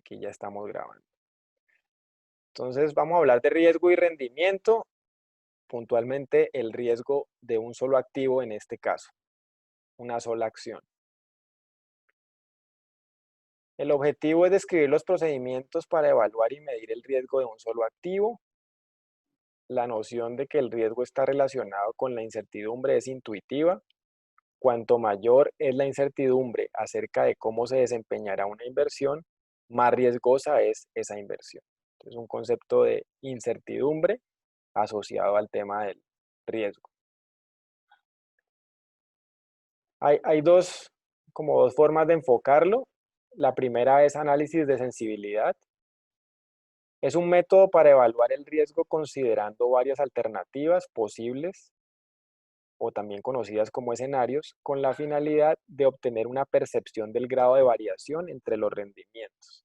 Aquí ya estamos grabando. Entonces vamos a hablar de riesgo y rendimiento, puntualmente el riesgo de un solo activo en este caso, una sola acción. El objetivo es describir los procedimientos para evaluar y medir el riesgo de un solo activo. La noción de que el riesgo está relacionado con la incertidumbre es intuitiva. Cuanto mayor es la incertidumbre acerca de cómo se desempeñará una inversión, más riesgosa es esa inversión. Es un concepto de incertidumbre asociado al tema del riesgo. Hay como dos formas de enfocarlo. La primera es análisis de sensibilidad. Es un método para evaluar el riesgo considerando varias alternativas posibles o también conocidas como escenarios, con la finalidad de obtener una percepción del grado de variación entre los rendimientos,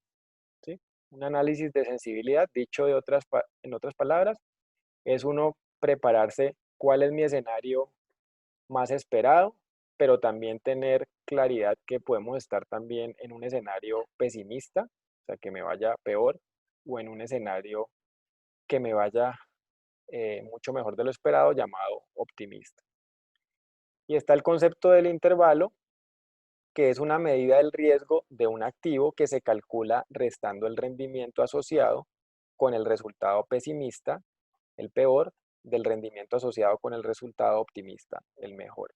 ¿sí? Un análisis de sensibilidad, dicho en otras palabras, es uno prepararse cuál es mi escenario más esperado, pero también tener claridad que podemos estar también en un escenario pesimista, o sea, que me vaya peor, o en un escenario que me vaya mucho mejor de lo esperado, llamado optimista. Y está el concepto del intervalo, que es una medida del riesgo de un activo que se calcula restando el rendimiento asociado con el resultado pesimista, el peor, del rendimiento asociado con el resultado optimista, el mejor.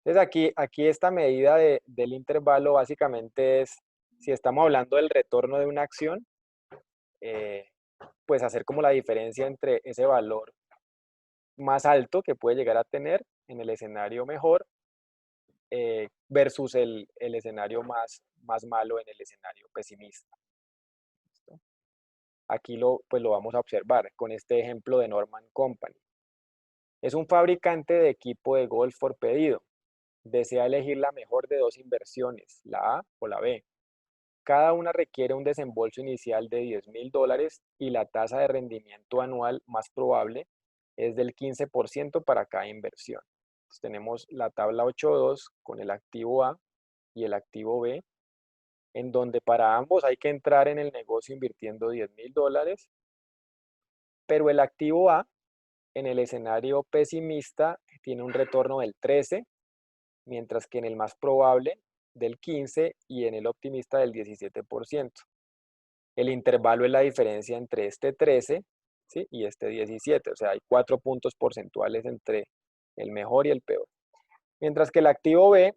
Entonces aquí esta medida del intervalo básicamente es, si estamos hablando del retorno de una acción, eh, pues hacer como la diferencia entre ese valor más alto que puede llegar a tener en el escenario mejor versus el escenario más malo en el escenario pesimista. ¿Listo? Aquí pues lo vamos a observar con este ejemplo de Norman Company. Es un fabricante de equipo de golf por pedido. Desea elegir la mejor de dos inversiones, la A o la B. Cada una requiere un desembolso inicial de $10,000 y la tasa de rendimiento anual más probable es del 15% para cada inversión. Entonces tenemos la tabla 8.2 con el activo A y el activo B, en donde para ambos hay que entrar en el negocio invirtiendo $10,000, pero el activo A en el escenario pesimista tiene un retorno del 13, mientras que en el más probable del 15 y en el optimista del 17%. El intervalo es la diferencia entre este 13, ¿sí?, y este 17, o sea, hay 4 puntos porcentuales entre el mejor y el peor. Mientras que el activo B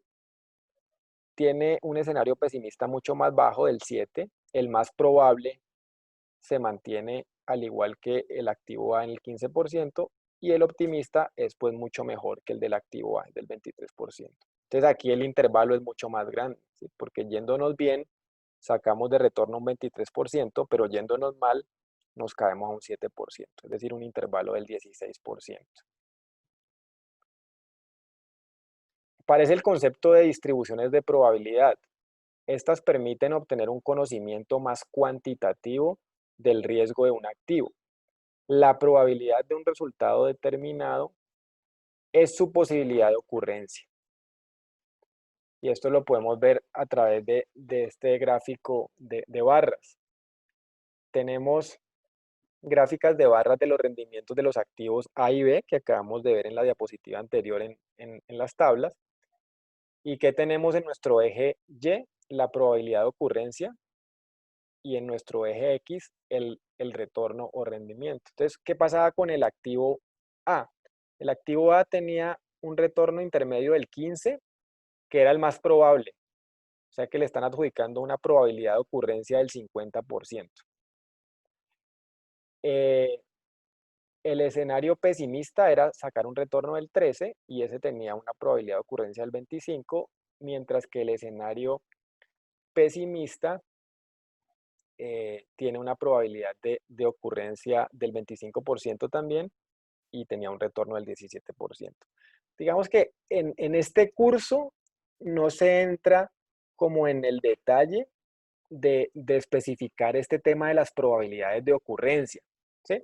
tiene un escenario pesimista mucho más bajo del 7, el más probable se mantiene al igual que el activo A en el 15% y el optimista es pues mucho mejor que el del activo A, del 23%. Entonces aquí el intervalo es mucho más grande, ¿sí?, porque yéndonos bien sacamos de retorno un 23%, pero yéndonos mal nos caemos a un 7%, es decir, un intervalo del 16%. Aparece el concepto de distribuciones de probabilidad. Estas permiten obtener un conocimiento más cuantitativo del riesgo de un activo. La probabilidad de un resultado determinado es su posibilidad de ocurrencia. Y esto lo podemos ver a través de este gráfico de barras. Tenemos gráficas de barras de los rendimientos de los activos A y B que acabamos de ver en la diapositiva anterior en las tablas. ¿Y qué tenemos en nuestro eje Y? La probabilidad de ocurrencia, y en nuestro eje X el retorno o rendimiento. Entonces, ¿qué pasaba con el activo A? El activo A tenía un retorno intermedio del 15, que era el más probable, o sea que le están adjudicando una probabilidad de ocurrencia del 50%. El escenario pesimista era sacar un retorno del 13 y ese tenía una probabilidad de ocurrencia del 25, mientras que el escenario pesimista tiene una probabilidad de ocurrencia del 25% también y tenía un retorno del 17%. Digamos que en este curso no se entra como en el detalle de especificar este tema de las probabilidades de ocurrencia, ¿sí?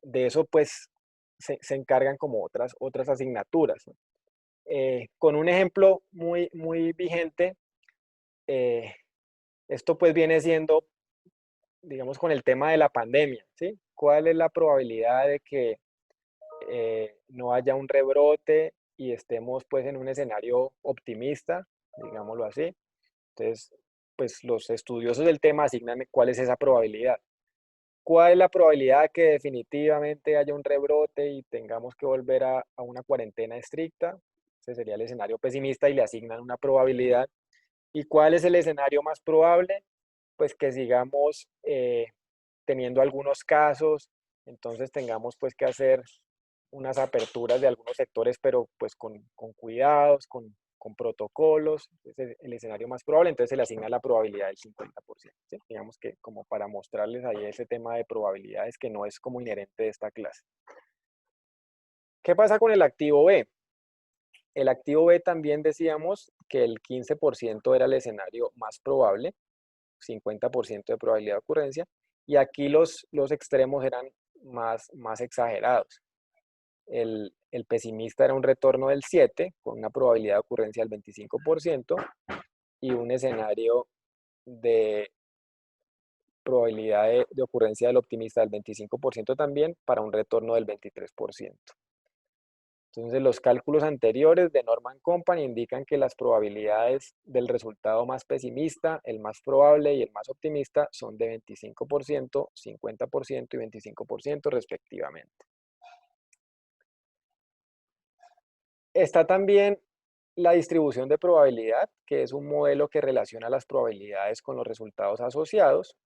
De eso pues se encargan como otras asignaturas, ¿no? Con un ejemplo muy vigente, esto pues viene siendo digamos, con el tema de la pandemia, ¿sí? ¿Cuál es la probabilidad de que no haya un rebrote y estemos pues en un escenario optimista, digámoslo así? Entonces, pues los estudiosos del tema asignan cuál es esa probabilidad. ¿Cuál es la probabilidad de que definitivamente haya un rebrote y tengamos que volver a una cuarentena estricta? Ese sería el escenario pesimista y le asignan una probabilidad. ¿Y cuál es el escenario más probable? Pues que sigamos teniendo algunos casos, entonces tengamos pues que hacer unas aperturas de algunos sectores, pero pues con cuidados, con protocolos. Ese es el escenario más probable, entonces se le asigna la probabilidad del 50%, ¿sí? Digamos que como para mostrarles ahí ese tema de probabilidades que no es como inherente de esta clase. ¿Qué pasa con el activo B? El activo B también decíamos que el 15% era el escenario más probable, 50% de probabilidad de ocurrencia, y aquí los extremos eran más exagerados. El pesimista era un retorno del 7, con una probabilidad de ocurrencia del 25%, y un escenario de probabilidad de ocurrencia del optimista del 25% también, para un retorno del 23%. Entonces, los cálculos anteriores de Norman Company indican que las probabilidades del resultado más pesimista, el más probable y el más optimista son de 25%, 50% y 25% respectivamente. Está también la distribución de probabilidad, que es un modelo que relaciona las probabilidades con los resultados asociados.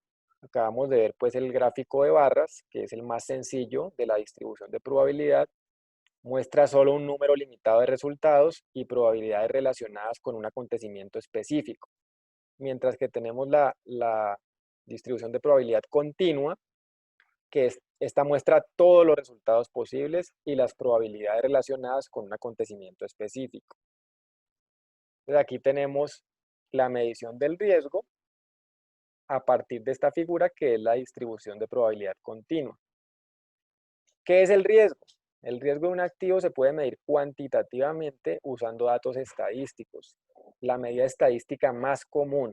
Acabamos de ver pues el gráfico de barras, que es el más sencillo de la distribución de probabilidad. Muestra solo un número limitado de resultados y probabilidades relacionadas con un acontecimiento específico. Mientras que tenemos la distribución de probabilidad continua, que esta muestra todos los resultados posibles y las probabilidades relacionadas con un acontecimiento específico. Entonces aquí tenemos la medición del riesgo a partir de esta figura, que es la distribución de probabilidad continua. ¿Qué es el riesgo? El riesgo de un activo se puede medir cuantitativamente usando datos estadísticos. La medida estadística más común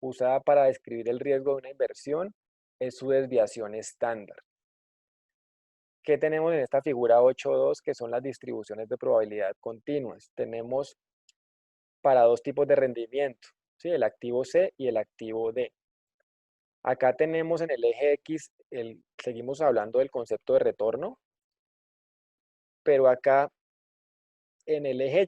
usada para describir el riesgo de una inversión es su desviación estándar. ¿Qué tenemos en esta figura 8.2? Que son las distribuciones de probabilidad continuas. Tenemos para dos tipos de rendimiento, ¿sí? El activo C y el activo D. Acá tenemos en el eje X, seguimos hablando del concepto de retorno, pero acá en el eje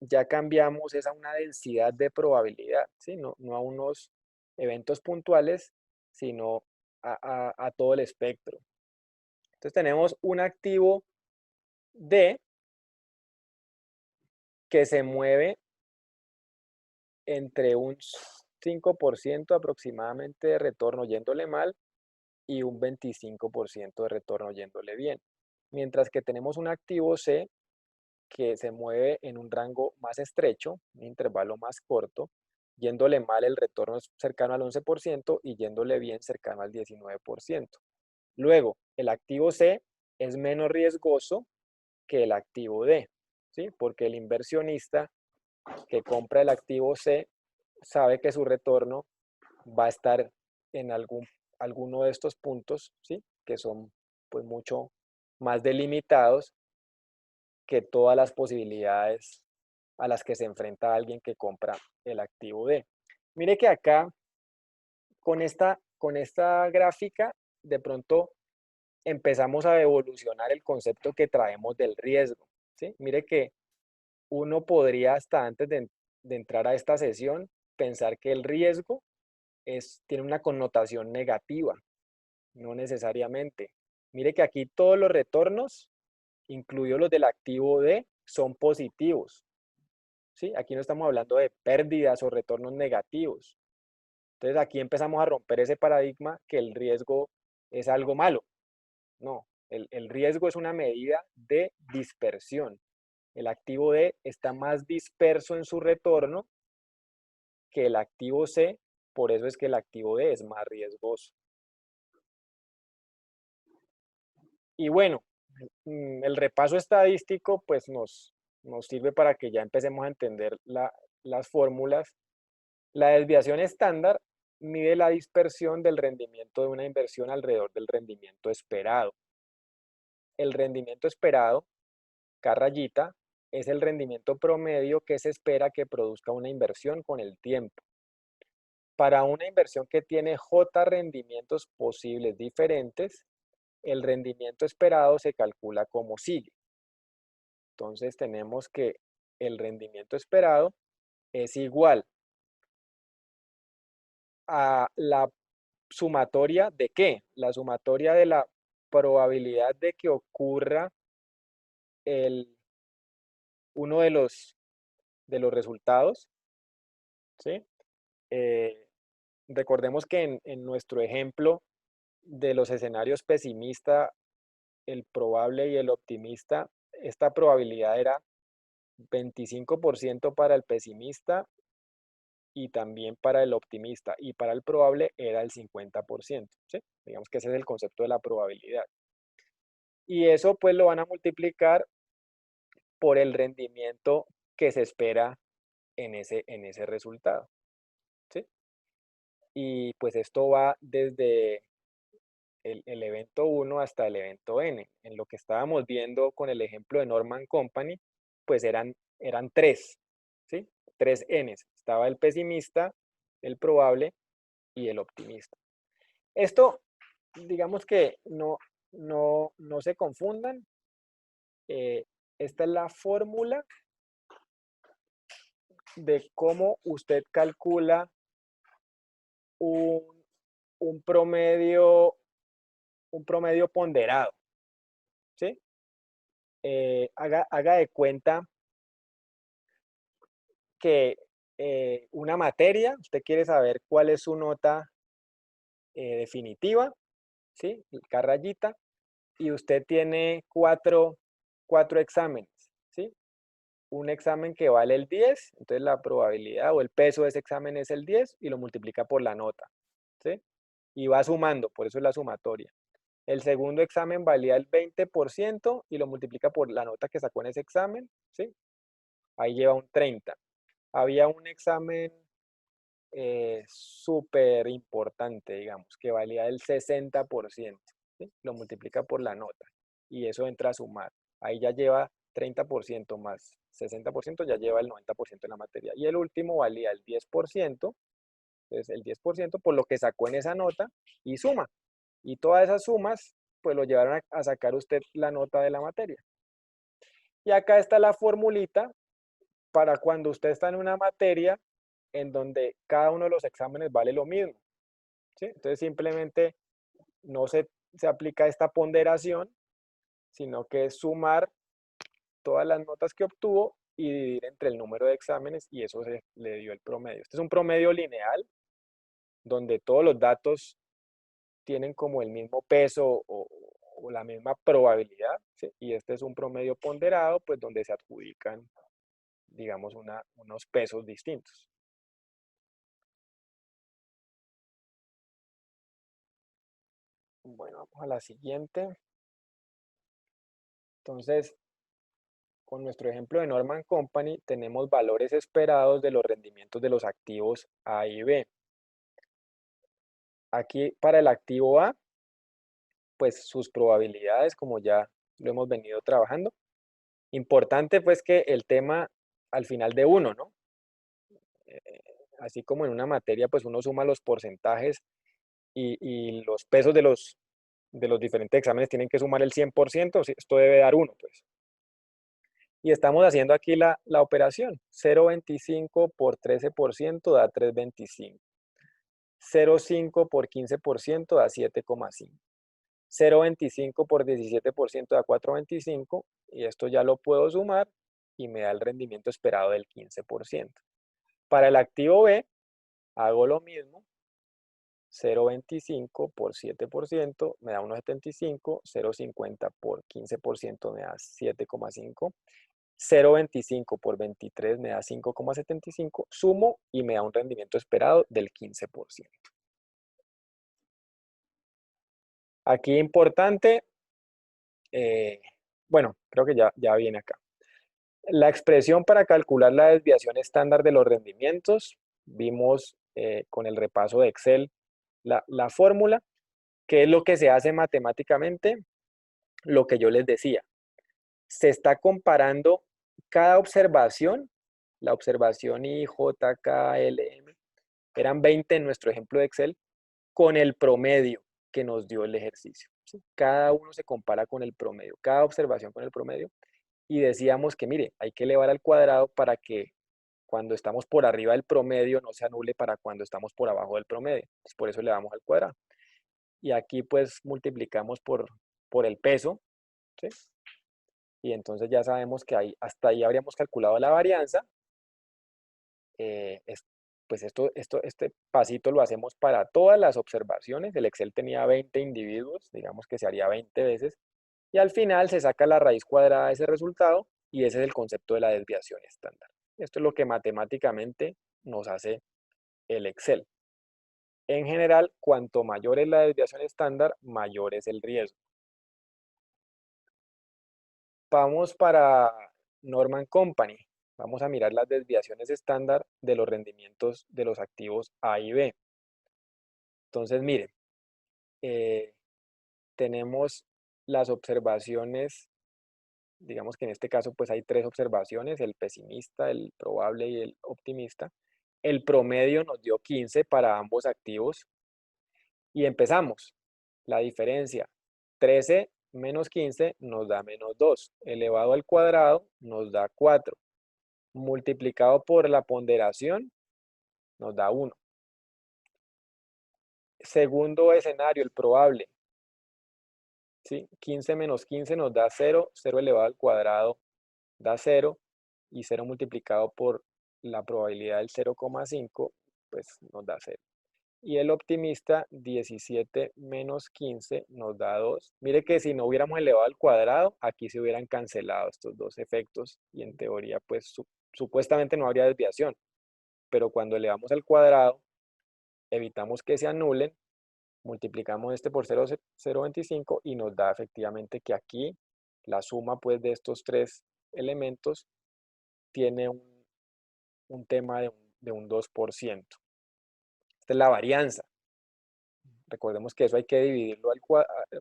Y ya cambiamos esa una densidad de probabilidad, ¿sí? No a unos eventos puntuales, sino a todo el espectro. Entonces tenemos un activo D que se mueve entre un 5% aproximadamente de retorno yéndole mal y un 25% de retorno yéndole bien. Mientras que tenemos un activo C que se mueve en un rango más estrecho, un intervalo más corto, yéndole mal el retorno es cercano al 11% y yéndole bien cercano al 19%. Luego, el activo C es menos riesgoso que el activo D, ¿sí? Porque el inversionista que compra el activo C sabe que su retorno va a estar en alguno de estos puntos, ¿sí? Que son pues mucho más delimitados que todas las posibilidades a las que se enfrenta alguien que compra el activo D. Mire que acá, con esta gráfica, de pronto empezamos a evolucionar el concepto que traemos del riesgo, ¿sí? Mire que uno podría, hasta antes de entrar a esta sesión, pensar que el riesgo tiene una connotación negativa, no necesariamente. Mire que aquí todos los retornos, incluidos los del activo D, son positivos, ¿sí? Aquí no estamos hablando de pérdidas o retornos negativos. Entonces aquí empezamos a romper ese paradigma que el riesgo es algo malo. No, el riesgo es una medida de dispersión. El activo D está más disperso en su retorno que el activo C, por eso es que el activo D es más riesgoso. Y bueno, el repaso estadístico pues nos sirve para que ya empecemos a entender las fórmulas. La desviación estándar mide la dispersión del rendimiento de una inversión alrededor del rendimiento esperado. El rendimiento esperado, K rayita, es el rendimiento promedio que se espera que produzca una inversión con el tiempo. Para una inversión que tiene J rendimientos posibles diferentes, el rendimiento esperado se calcula como sigue. Entonces tenemos que el rendimiento esperado es igual a la sumatoria de ¿qué? La sumatoria de la probabilidad de que ocurra uno de los resultados, ¿sí? Recordemos que en nuestro ejemplo de los escenarios pesimista, el probable y el optimista, esta probabilidad era 25% para el pesimista y también para el optimista, y para el probable era el 50%, ¿sí? Digamos que ese es el concepto de la probabilidad. Y eso pues lo van a multiplicar por el rendimiento que se espera en ese resultado, ¿sí? Y pues esto va desde el evento 1 hasta el evento n. En lo que estábamos viendo con el ejemplo de Norman Company, pues eran 3, ¿sí? 3 n's. Estaba el pesimista, el probable y el optimista. Esto, digamos que no se confundan. Esta es la fórmula de cómo usted calcula un promedio ponderado, ¿sí? Haga de cuenta que una materia, usted quiere saber cuál es su nota definitiva, ¿sí? K rayita, y usted tiene cuatro exámenes, ¿sí? Un examen que vale el 10, entonces la probabilidad o el peso de ese examen es el 10 y lo multiplica por la nota, ¿sí? Y va sumando, por eso es la sumatoria. El segundo examen valía el 20% y lo multiplica por la nota que sacó en ese examen, ¿sí? Ahí lleva un 30. Había un examen súper importante, digamos, que valía el 60%, ¿sí? Lo multiplica por la nota y eso entra a sumar. Ahí ya lleva 30% más 60%, ya lleva el 90% en la materia. Y el último valía el 10%, entonces el 10% por lo que sacó en esa nota y suma. Y todas esas sumas, pues lo llevaron a sacar usted la nota de la materia. Y acá está la formulita para cuando usted está en una materia en donde cada uno de los exámenes vale lo mismo, ¿sí? Entonces simplemente no se aplica esta ponderación, sino que es sumar todas las notas que obtuvo y dividir entre el número de exámenes y eso le dio el promedio. Este es un promedio lineal donde todos los datos tienen como el mismo peso o la misma probabilidad, ¿sí? Y este es un promedio ponderado, pues donde se adjudican, digamos, unos pesos distintos. Bueno, vamos a la siguiente. Entonces, con nuestro ejemplo de Norman Company, tenemos valores esperados de los rendimientos de los activos A y B. Aquí, para el activo A, pues sus probabilidades, como ya lo hemos venido trabajando. Importante, pues, que el tema al final de uno, ¿no? Así como en una materia, pues uno suma los porcentajes y los pesos de los diferentes exámenes tienen que sumar el 100%, esto debe dar 1, pues. Y estamos haciendo aquí la operación. 0,25 por 13% da 3,25. 0,5 por 15% da 7,5. 0,25 por 17% da 4,25. Y esto ya lo puedo sumar y me da el rendimiento esperado del 15%. Para el activo B, hago lo mismo. 0,25 por 7% me da 1,75. 0,50 por 15% me da 7,5. 0,25 por 23 me da 5,75, sumo y me da un rendimiento esperado del 15%. Aquí importante, bueno, creo que ya viene acá. La expresión para calcular la desviación estándar de los rendimientos, vimos con el repaso de Excel la fórmula. ¿Qué es lo que se hace matemáticamente? Lo que yo les decía. Se está comparando cada observación, la observación I, J, K, L, M, eran 20 en nuestro ejemplo de Excel, con el promedio que nos dio el ejercicio. ¿Sí? Cada uno se compara con el promedio, cada observación con el promedio. Y decíamos que, mire, hay que elevar al cuadrado para que cuando estamos por arriba del promedio no se anule para cuando estamos por abajo del promedio. Pues por eso elevamos al cuadrado. Y aquí pues multiplicamos por el peso, ¿sí? Y entonces ya sabemos que ahí, hasta ahí habríamos calculado la varianza. Pues este pasito lo hacemos para todas las observaciones. El Excel tenía 20 individuos, digamos que se haría 20 veces. Y al final se saca la raíz cuadrada de ese resultado y ese es el concepto de la desviación estándar. Esto es lo que matemáticamente nos hace el Excel. En general, cuanto mayor es la desviación estándar, mayor es el riesgo. Vamos para Norman Company. Vamos a mirar las desviaciones estándar de los rendimientos de los activos A y B. Entonces, miren, tenemos las observaciones, digamos que en este caso pues hay tres observaciones, el pesimista, el probable y el optimista. El promedio nos dio 15 para ambos activos y empezamos. La diferencia, 13 menos 15 nos da menos 2, elevado al cuadrado nos da 4, multiplicado por la ponderación nos da 1. Segundo escenario, el probable, ¿sí? 15 menos 15 nos da 0, 0 elevado al cuadrado da 0, y 0 multiplicado por la probabilidad del 0,5, pues nos da 0. Y el optimista, 17 menos 15 nos da 2. Mire que si no hubiéramos elevado al cuadrado, aquí se hubieran cancelado estos dos efectos y en teoría, pues supuestamente no habría desviación. Pero cuando elevamos al cuadrado, evitamos que se anulen, multiplicamos este por 0,25 y nos da efectivamente que aquí la suma pues de estos tres elementos tiene un tema de un 2%. Esta es la varianza. Recordemos que eso hay que dividirlo,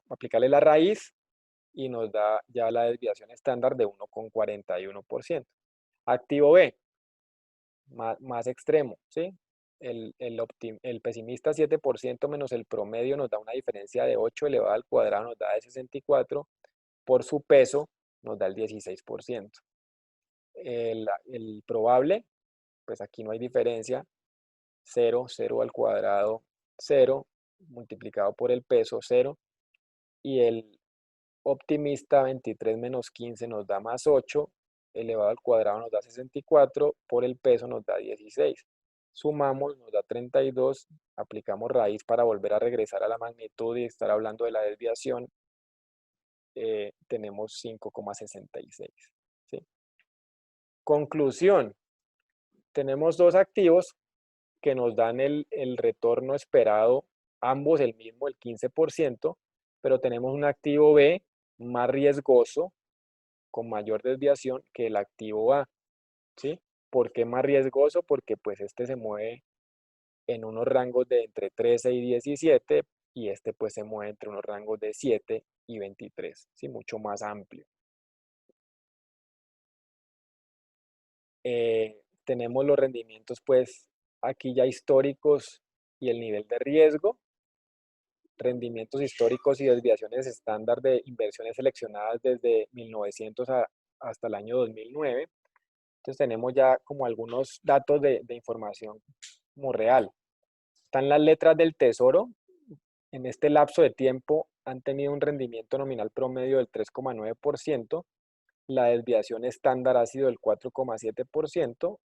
aplicarle la raíz y nos da ya la desviación estándar de 1,41%. Activo B, más extremo, ¿sí? El pesimista 7% menos el promedio nos da una diferencia de 8 elevado al cuadrado, nos da de 64, por su peso nos da el 16%. El probable, pues aquí no hay diferencia, 0, 0 al cuadrado, 0, multiplicado por el peso, 0, y el optimista 23 menos 15 nos da más 8, elevado al cuadrado nos da 64, por el peso nos da 16. Sumamos, nos da 32, aplicamos raíz para volver a regresar a la magnitud y estar hablando de la desviación, tenemos 5,66. ¿Sí? Conclusión, tenemos dos activos que nos dan el retorno esperado, ambos el mismo, el 15%, pero tenemos un activo B más riesgoso, con mayor desviación que el activo A, ¿sí? ¿Por qué más riesgoso? Porque pues este se mueve en unos rangos de entre 13 y 17 y este pues se mueve entre unos rangos de 7 y 23, ¿sí? Mucho más amplio. Tenemos los rendimientos pues aquí ya históricos y el nivel de riesgo, rendimientos históricos y desviaciones estándar de inversiones seleccionadas desde 1900 hasta el año 2009. Entonces tenemos ya como algunos datos de información como real. Están las letras del tesoro. En este lapso de tiempo han tenido un rendimiento nominal promedio del 3,9%. La desviación estándar ha sido del 4,7%.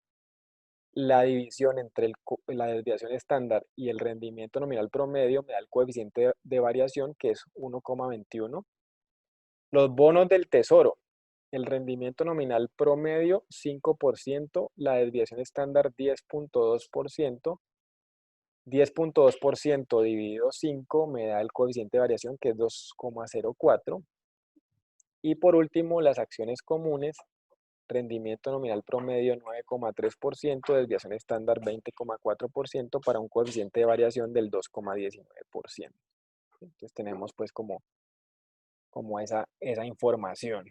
La división entre la desviación estándar y el rendimiento nominal promedio me da el coeficiente de variación, que es 1,21. Los bonos del tesoro, el rendimiento nominal promedio 5%, la desviación estándar 10,2%. 10,2% dividido 5 me da el coeficiente de variación, que es 2,04. Y por último, las acciones comunes, rendimiento nominal promedio 9,3%, desviación estándar 20,4% para un coeficiente de variación del 2,19%. Entonces tenemos pues como esa información.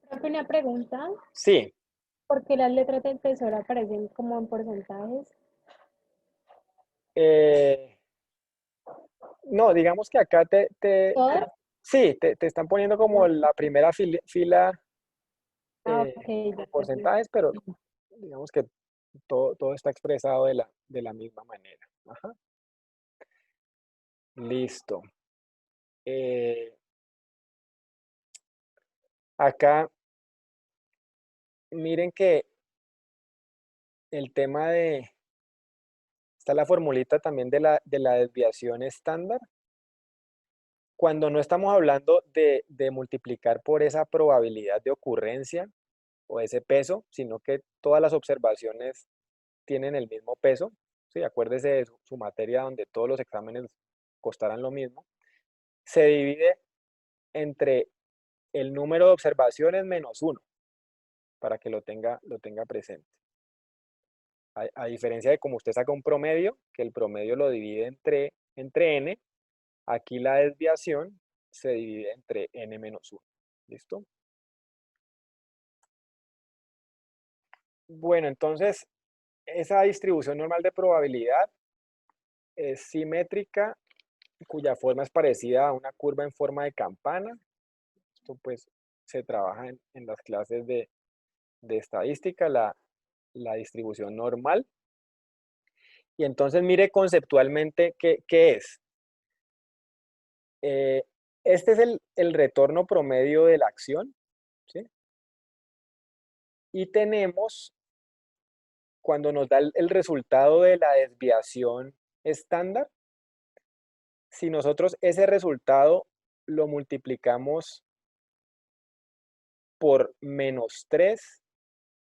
Profe, una pregunta. Sí, ¿Por qué las letras del tesoro aparecen como en porcentajes? eh, no, digamos que acá ¿Todas? sí, te están poniendo como la primera fila Ah, ok, en ya entendí. porcentajes, pero digamos que todo está expresado de la misma manera. Ajá. Listo. Eh, acá, miren que el tema está la formulita también de la desviación estándar. Cuando no estamos hablando de multiplicar por esa probabilidad de ocurrencia o ese peso, sino que todas las observaciones tienen el mismo peso, ¿sí? Acuérdese de su materia donde todos los exámenes costaran lo mismo, se divide entre el número de observaciones menos 1, para que lo tenga presente. A diferencia de como usted saca un promedio, que el promedio lo divide entre n, aquí la desviación se divide entre n menos 1. ¿Listo? Bueno, entonces, esa distribución normal de probabilidad es simétrica, cuya forma es parecida a una curva en forma de campana. Esto pues se trabaja en las clases de estadística, la distribución normal. Y entonces mire conceptualmente qué es. Este es el retorno promedio de la acción, ¿sí? Y tenemos, cuando nos da el resultado de la desviación estándar, si nosotros ese resultado lo multiplicamos por menos 3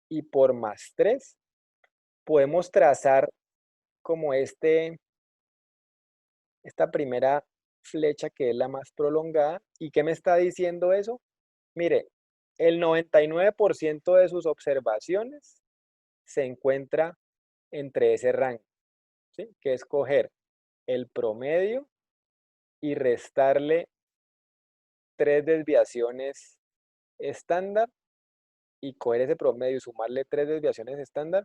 y por más 3, podemos trazar como esta primera flecha que es la más prolongada. ¿Y qué me está diciendo eso? Mire, el 99% de sus observaciones se encuentra entre ese rango, ¿sí? Que es coger el promedio y restarle 3 desviaciones estándar y coger ese promedio y sumarle 3 desviaciones estándar.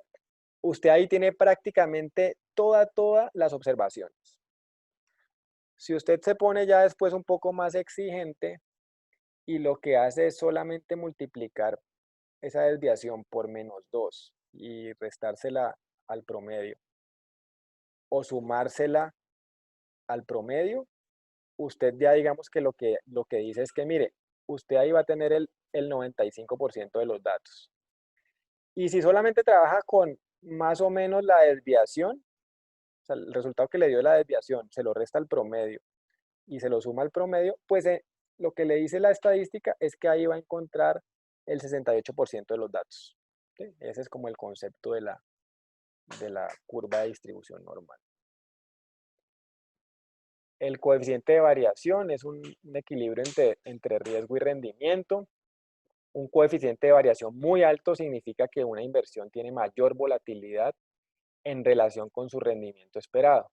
Usted ahí tiene prácticamente todas las observaciones. Si usted se pone ya después un poco más exigente y lo que hace es solamente multiplicar esa desviación por menos 2 y restársela al promedio o sumársela al promedio, usted ya digamos que lo que dice es que, mire, usted ahí va a tener el 95% de los datos. Y si solamente trabaja con más o menos la desviación, o sea, el resultado que le dio la desviación, se lo resta al promedio y se lo suma al promedio, pues lo que le dice la estadística es que ahí va a encontrar el 68% de los datos. ¿Sí? Ese es como el concepto de la curva de distribución normal. El coeficiente de variación es un equilibrio entre riesgo y rendimiento. Un coeficiente de variación muy alto significa que una inversión tiene mayor volatilidad en relación con su rendimiento esperado.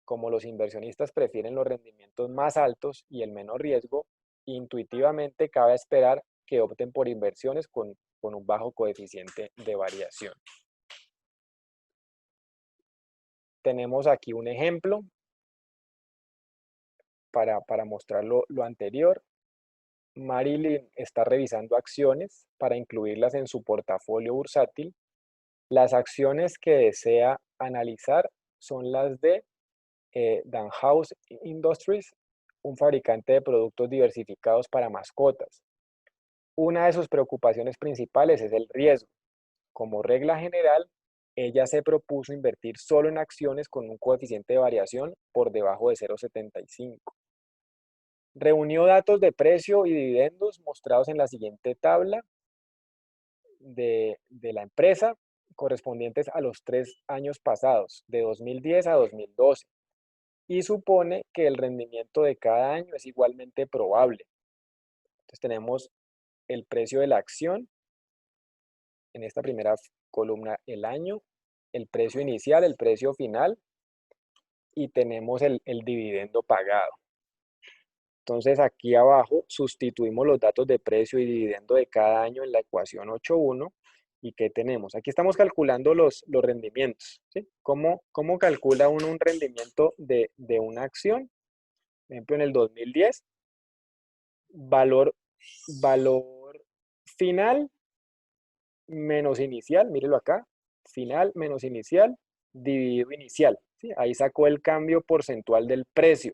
Como los inversionistas prefieren los rendimientos más altos y el menor riesgo, intuitivamente cabe esperar que opten por inversiones con un bajo coeficiente de variación. Tenemos aquí un ejemplo para mostrar lo anterior. Marilyn está revisando acciones para incluirlas en su portafolio bursátil. Las acciones que desea analizar son las de Danhaus Industries, un fabricante de productos diversificados para mascotas. Una de sus preocupaciones principales es el riesgo. Como regla general, ella se propuso invertir solo en acciones con un coeficiente de variación por debajo de 0,75. Reunió datos de precio y dividendos mostrados en la siguiente tabla de la empresa, correspondientes a los 3 años pasados, de 2010 a 2012, y supone que el rendimiento de cada año es igualmente probable. Entonces tenemos el precio de la acción en esta primera columna el año, el precio inicial, el precio final, y tenemos el dividendo pagado. Entonces aquí abajo sustituimos los datos de precio y dividendo de cada año en la ecuación 8.1. ¿Y qué tenemos? Aquí estamos calculando los rendimientos, ¿sí? ¿Cómo calcula uno un rendimiento de una acción? Por ejemplo, en el 2010, valor final menos inicial, mírelo acá, final menos inicial, dividido inicial, ¿sí? Ahí sacó el cambio porcentual del precio.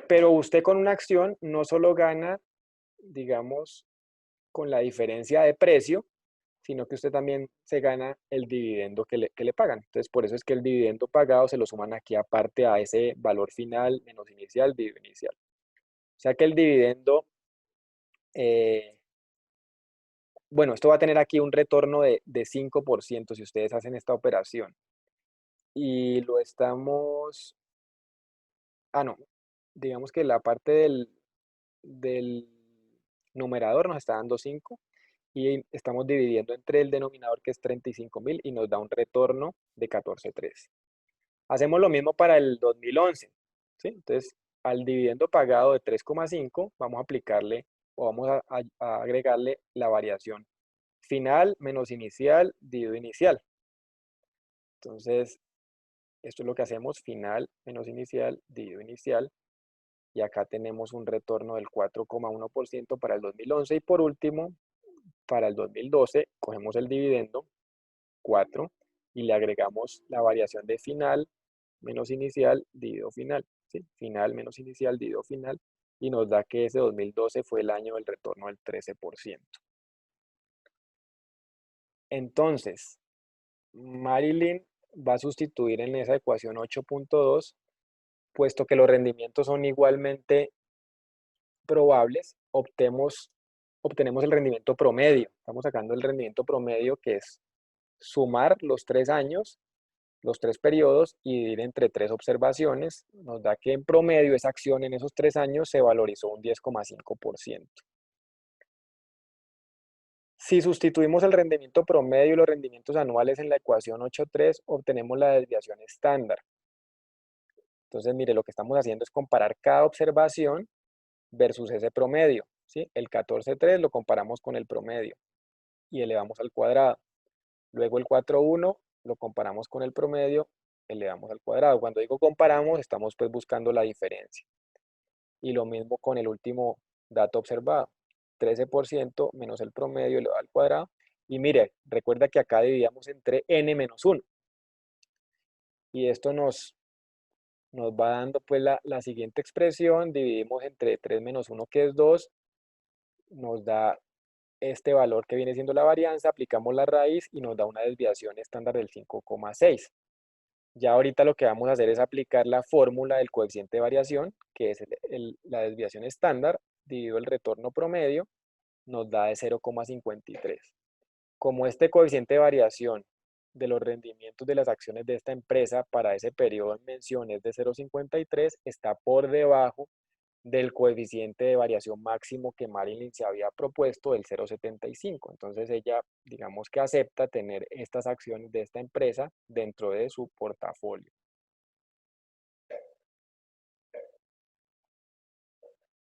Pero usted con una acción no solo gana, digamos, con la diferencia de precio, sino que usted también se gana el dividendo que le pagan. Entonces, por eso es que el dividendo pagado se lo suman aquí aparte a ese valor final menos inicial, dividido inicial. O sea que el dividendo, bueno, esto va a tener aquí un retorno de 5% si ustedes hacen esta operación. Y lo estamos, no, digamos que la parte del numerador nos está dando 5 y estamos dividiendo entre el denominador que es 35.000 y nos da un retorno de 14.3. Hacemos lo mismo para el 2011, ¿sí? Entonces, al dividendo pagado de 3,5 vamos a aplicarle o vamos a agregarle la variación final menos inicial dividido inicial. Entonces, esto es lo que hacemos, final menos inicial dividido inicial. Y acá tenemos un retorno del 4,1% para el 2011. Y por último, para el 2012, cogemos el dividendo, 4, y le agregamos la variación de final menos inicial dividido final. ¿Sí? Final menos inicial dividido final. Y nos da que ese 2012 fue el año del retorno del 13%. Entonces, Marilyn va a sustituir en esa ecuación 8.2, puesto que los rendimientos son igualmente probables, obtenemos el rendimiento promedio. Estamos sacando el rendimiento promedio, que es sumar los 3 años, los 3 periodos y dividir entre 3 observaciones. Nos da que en promedio esa acción en esos 3 años se valorizó un 10,5%. Si sustituimos el rendimiento promedio y los rendimientos anuales en la ecuación 8.3, obtenemos la desviación estándar. Entonces, mire, lo que estamos haciendo es comparar cada observación versus ese promedio, ¿sí? El 14.3 lo comparamos con el promedio y elevamos al cuadrado. Luego el 4.1 lo comparamos con el promedio, elevamos al cuadrado. Cuando digo comparamos, estamos pues buscando la diferencia. Y lo mismo con el último dato observado. 13% menos el promedio elevado al cuadrado. Y mire, recuerda que acá dividíamos entre n menos 1. Y esto nos va dando pues la siguiente expresión. Dividimos entre 3 menos 1, que es 2. Nos da este valor que viene siendo la varianza, aplicamos la raíz y nos da una desviación estándar del 5,6. Ya ahorita lo que vamos a hacer es aplicar la fórmula del coeficiente de variación, que es la desviación estándar, dividido el retorno promedio, nos da de 0,53. Como este coeficiente de variación de los rendimientos de las acciones de esta empresa para ese periodo en mención es de 0,53, está por debajo del coeficiente de variación máximo que Marilyn se había propuesto, del 0,75. Entonces ella, digamos que acepta tener estas acciones de esta empresa dentro de su portafolio.